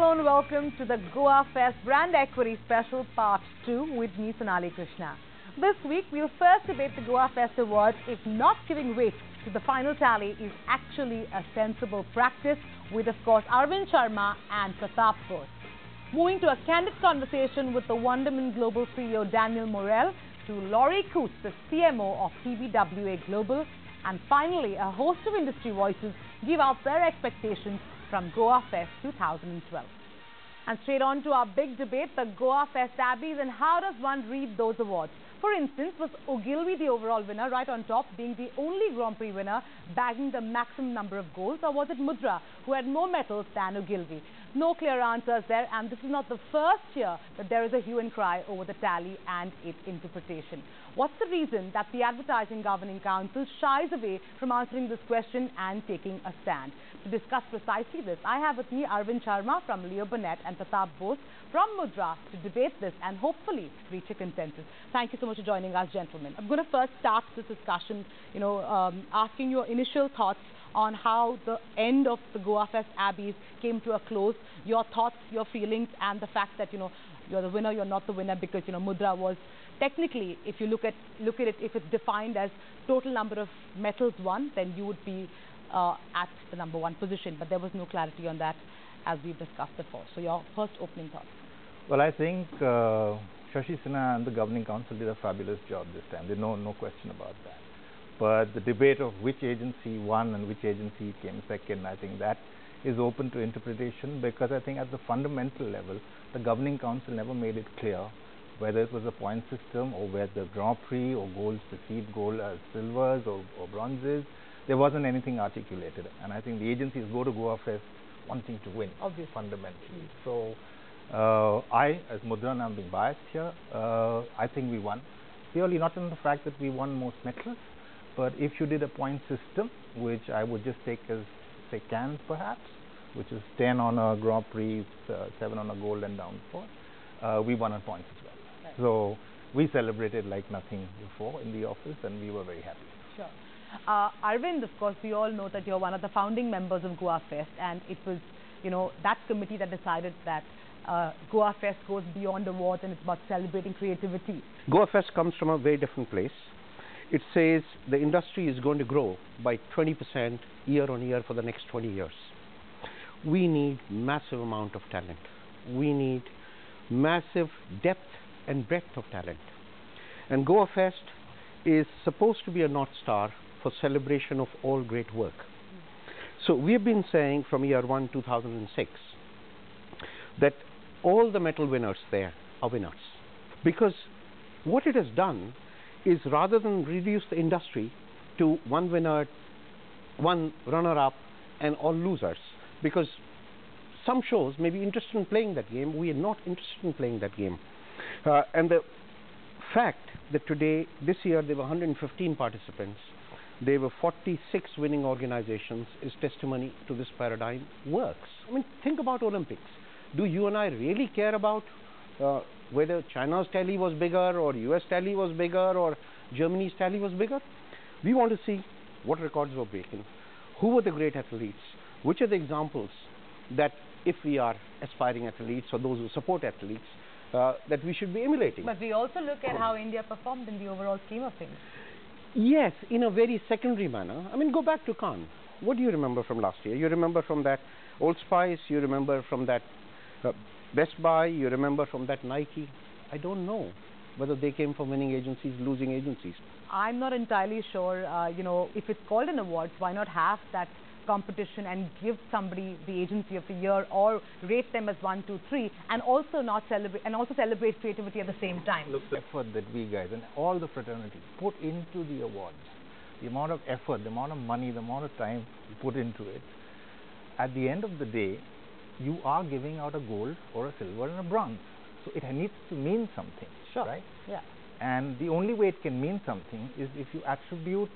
Hello and welcome to the Goafest Brand Equity Special Part 2 with me, Sonali Krishna. This week, we'll first debate the Goafest Award if not giving weight to the final tally is actually a sensible practice with, of course, Arvind Sharma and Pratap Bose. Moving to a candid conversation with the Wonderman Global CEO Daniel Morel, to Laurie Coates, the CMO of TBWA Global, and finally, a host of industry voices give out their expectations from Goafest 2012. And straight on to our big debate, the Goafest Abbeys, and how does one read those awards? For instance, was Ogilvy the overall winner, right on top, being the only Grand Prix winner, bagging the maximum number of goals, or was it Mudra, who had more medals than Ogilvy? No clear answers there, and this is not the first year that there is a hue and cry over the tally and its interpretation. What's the reason that the Advertising Governing Council shies away from answering this question and taking a stand? To discuss precisely this, I have with me Arvind Sharma from Leo Burnett and Pratap Bose from Mudra to debate this and hopefully reach a consensus. Thank you so much for joining us, gentlemen. I'm going to first start this discussion, asking your initial thoughts on how the end of the Goafest Abbeys came to a close, your thoughts, your feelings, and the fact that, you're the winner, you're not the winner, because, Mudra was technically, if you look at it, if it's defined as total number of medals won, then you would be at the number one position. But there was no clarity on that, as we've discussed before. So your first opening thoughts. Well, I think Shashi Sinha and the Governing Council did a fabulous job this time. There's no question about that. But the debate of which agency won and which agency came second, I think that is open to interpretation, because I think at the fundamental level, the Governing Council never made it clear whether it was a point system or whether Grand Prix or goals perceived gold as silvers or bronzes. There wasn't anything articulated. And I think the agencies go to Goafest wanting to win, obviously, fundamentally. So I, as Mudra, and I'm being biased here, I think we won. Purely not in the fact that we won most medals, but if you did a point system, which I would just take as, say, cans perhaps, which is 10 on a Grand Prix, 7 on a gold and down 4, we won on points as well. Right. So we celebrated like nothing before in the office, and we were very happy. Sure. Arvind, of course, we all know that you're one of the founding members of Goafest, and it was, that committee that decided that Goafest goes beyond awards and it's about celebrating creativity. Goafest comes from a very different place. It says the industry is going to grow by 20% year on year for the next 20 years. We need massive amount of talent. We need massive depth and breadth of talent. And Goafest is supposed to be a North Star for celebration of all great work. So we have been saying from year 1, 2006, that all the medal winners there are winners. Because what it has done is, rather than reduce the industry to one winner, one runner-up, and all losers, because some shows may be interested in playing that game, we are not interested in playing that game. And the fact that today, this year, there were 115 participants, there were 46 winning organizations, is testimony to this paradigm works. I mean, think about Olympics. Do you and I really care about whether China's tally was bigger, or US tally was bigger, or Germany's tally was bigger? We want to see what records were breaking, who were the great athletes, which are the examples that, if we are aspiring athletes or those who support athletes, that we should be emulating. But we also look at how India performed in the overall scheme of things. Yes, in a very secondary manner. I mean, go back to Cannes. What do you remember from last year? You remember from that Old Spice, you remember from that Best Buy, you remember from that Nike. I don't know whether they came from winning agencies, losing agencies. I'm not entirely sure, if it's called an award, why not have that competition and give somebody the agency of the year, or rate them as 1, 2, 3, and also celebrate creativity at the same time. Look, the effort that we guys and all the fraternities put into the awards, the amount of effort, the amount of money, the amount of time we put into it, at the end of the day, you are giving out a gold or a silver and a bronze. So it needs to mean something, sure, right? Yeah. And the only way it can mean something is if you attribute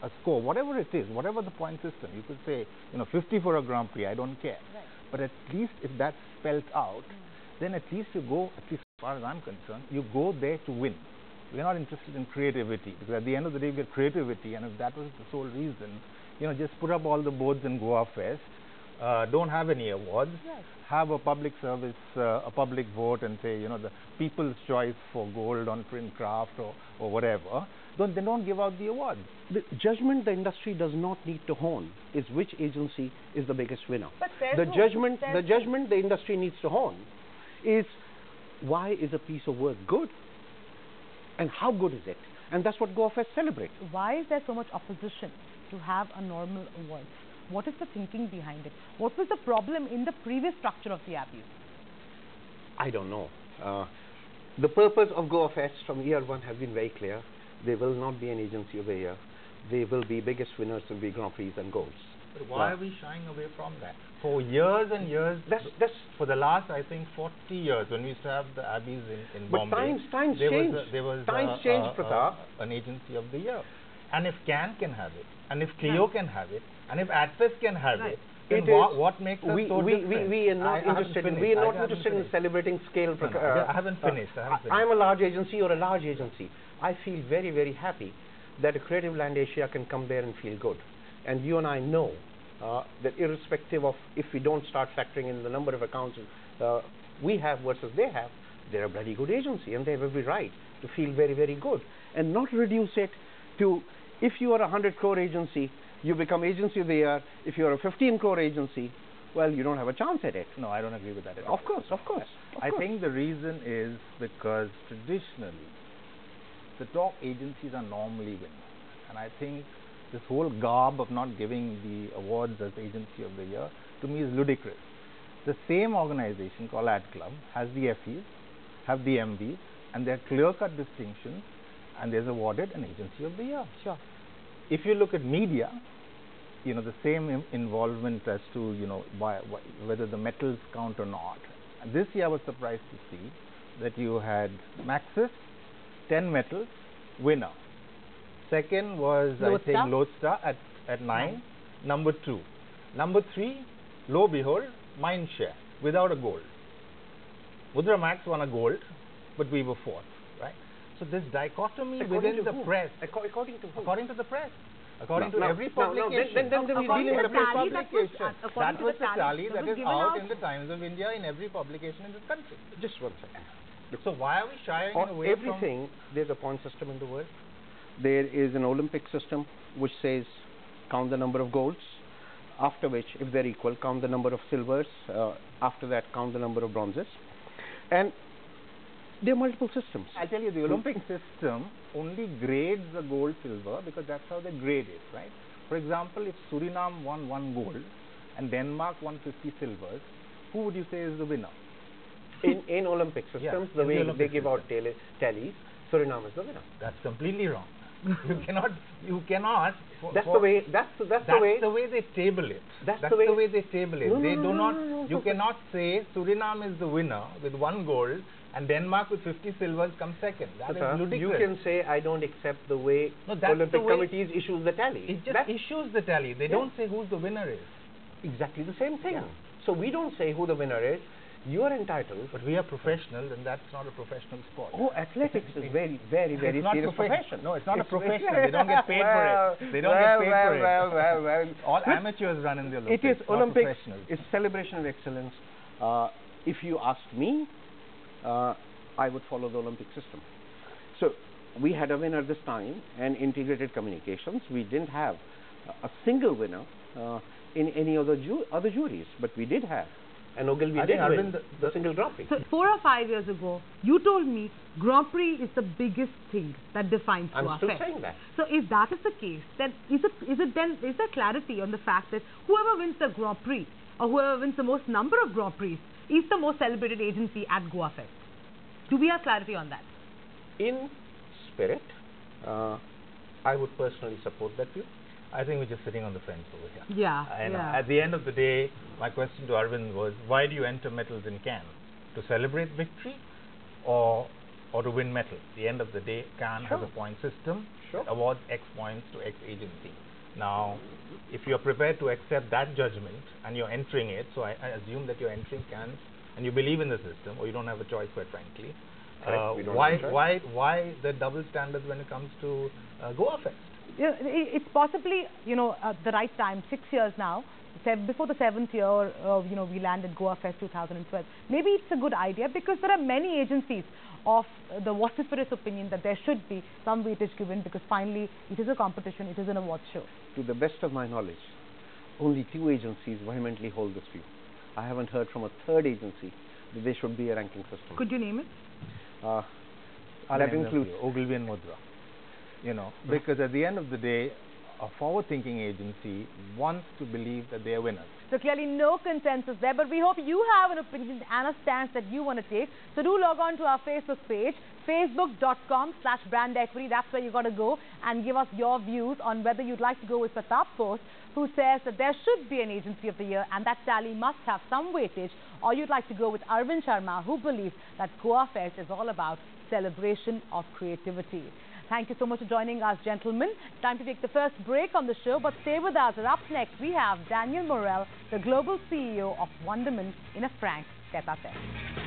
a score, whatever it is, whatever the point system. You could say, 50 for a Grand Prix, I don't care. Right. But at least if that's spelled out, then at least you go, at least as far as I'm concerned, you go there to win. We're not interested in creativity, because at the end of the day, we get creativity, and if that was the sole reason, just put up all the boards and Goafest, don't have any awards, Yes. have a public service, a public vote, and say, the People's Choice for Gold on print craft or whatever, they don't give out the awards. The judgment the industry does not need to hone is which agency is the biggest winner. But there's The no- judgment there's no- the industry needs to hone is why is a piece of work good and how good is it? And that's what Goafest celebrates. Why is there so much opposition to have a normal award? What is the thinking behind it? What was the problem in the previous structure of the Abbeys? I don't know. The purpose of Goafest from year one has been very clear. They will not be an agency of the year. They will be biggest winners will be Grand Prix and golds. But why are we shying away from that? For years and years, That's for the last, I think, 40 years, when we used to have the Abbeys in But Bombay, times there change. was, there was Times change, Pratap. an agency of the year. And if Cannes can have it, and if Clio can have it, and if AdFest can have it, then It is- what makes us so different? we are not I haven't interested. finished. We are I not haven't interested in finished. celebrating scale. No, no, I haven't finished. I haven't finished. I'm a large agency or a large agency. I feel very, very happy that a Creative Land Asia can come there and feel good. And you and I know that irrespective of if we don't start factoring in the number of accounts we have versus they have, they're a bloody good agency and they have every right to feel very, very good and not reduce it to if you are a 100 crore agency, you become agency of the year. If you're a 15 crore agency, well, you don't have a chance at it. No, I don't agree with that at all. Of course, of course. I think the reason is because traditionally the top agencies are normally winners, and I think this whole garb of not giving the awards as agency of the year to me is ludicrous. The same organization called Ad Club has the FEs, have the MVs, and there are clear-cut distinctions, and there's awarded an agency of the year. Sure. If you look at media, the same involvement as to whether the medals count or not. And this year I was surprised to see that you had Maxis, 10 medals, winner. Second was I think Lodestar at 9, number 2. Number 3, lo and behold, Mindshare without a gold. Mudra Max won a gold, but we were 4th, right? So this dichotomy within the press. According to who? According to the press. According to No, every no, no, publication. then we According deal to with the the tally that was- publication. according That to was the the tally tally that that was is given out out. in the Times of India in every publication in this country. Just one second. So why are we shying For away everything, there's a point system in the world. There is an Olympic system which says count the number of golds, after which, if they're equal, count the number of silvers, after that, count the number of bronzes. And there are multiple systems. I'll tell you, the Olympic system only grades the gold, silver, because that's how they grade it, right? For example, if Suriname won 1 gold and Denmark won 50 silvers, who would you say is the winner? In Olympic systems, the in the way Olympic they give out tallies, Suriname is the winner. That's completely wrong. You cannot. That's the way. That's the way they table it. That's the the way- way they table it. No, They no, do no, not. no, no, You no. cannot say Suriname is the winner with 1 gold and Denmark with 50 silvers comes second. That is Pratap, ludicrous. you can say I don't accept the way No, that's Olympic the way- committees issues the tally. It just That's issues the tally. They don't say who the winner is. exactly the same thing. Yeah. So we don't say who the winner is. You are entitled. But we are professionals, and that's not a professional sport. Oh, athletics is very, very, very It's not serious profession. No, it's not a very- profession. They don't get paid for it. They don't get paid for it. Well. All amateurs run in the Olympics. It is not Olympics. professionals. It's celebration of excellence. If you ask me, I would follow the Olympic system. So we had a winner this time, and integrated communications. We didn't have a single winner in any other juries, but we did have. And Ogilvy I did think, win Arvind, the single Grand Prix. So 4 or 5 years ago, you told me Grand Prix is the biggest thing that defines I'm still Goafest. saying that. So if that is the case, then is there clarity on the fact that whoever wins the Grand Prix or whoever wins the most number of Grand Prix is the most celebrated agency at Goafest? Do we have clarity on that? In spirit, I would personally support that view. I think we're just sitting on the fence over here. Yeah, And yeah. at the end of the day, my question to Arvind was, why do you enter medals in Cannes? To celebrate victory or to win medals? At the end of the day, Cannes has a point system. Sure. It awards X points to X agency. Now, if you're prepared to accept that judgment and you're entering it, so I assume that you're entering Cannes and you believe in the system, or you don't have a choice, quite frankly. Correct. We don't have a choice. Why the double standards when it comes to Goafest? Yeah, it's possibly, the right time, 6 years now, before the 7th year, we landed Goafest 2012. Maybe it's a good idea because there are many agencies of the vociferous opinion that there should be some weightage given because finally it is a competition, it is an award show. To the best of my knowledge, only 2 agencies vehemently hold this view. I haven't heard from a third agency that there should be a ranking system. Could you name it? I'll have include Ogilvy and Mudra. Because at the end of the day, a forward-thinking agency wants to believe that they are winners. So clearly no consensus there, but we hope you have an opinion and a stance that you want to take. So do log on to our Facebook page, facebook.com/brand equity. That's where you got to go and give us your views on whether you'd like to go with Pratap Post, who says that there should be an agency of the year and that tally must have some weightage, or you'd like to go with Arvind Sharma, who believes that Goafest is all about celebration of creativity. Thank you so much for joining us, gentlemen. Time to take the first break on the show, but stay with us. Up next, we have Daniel Morel, the global CEO of Wonderment, in a frank tete-a-tete.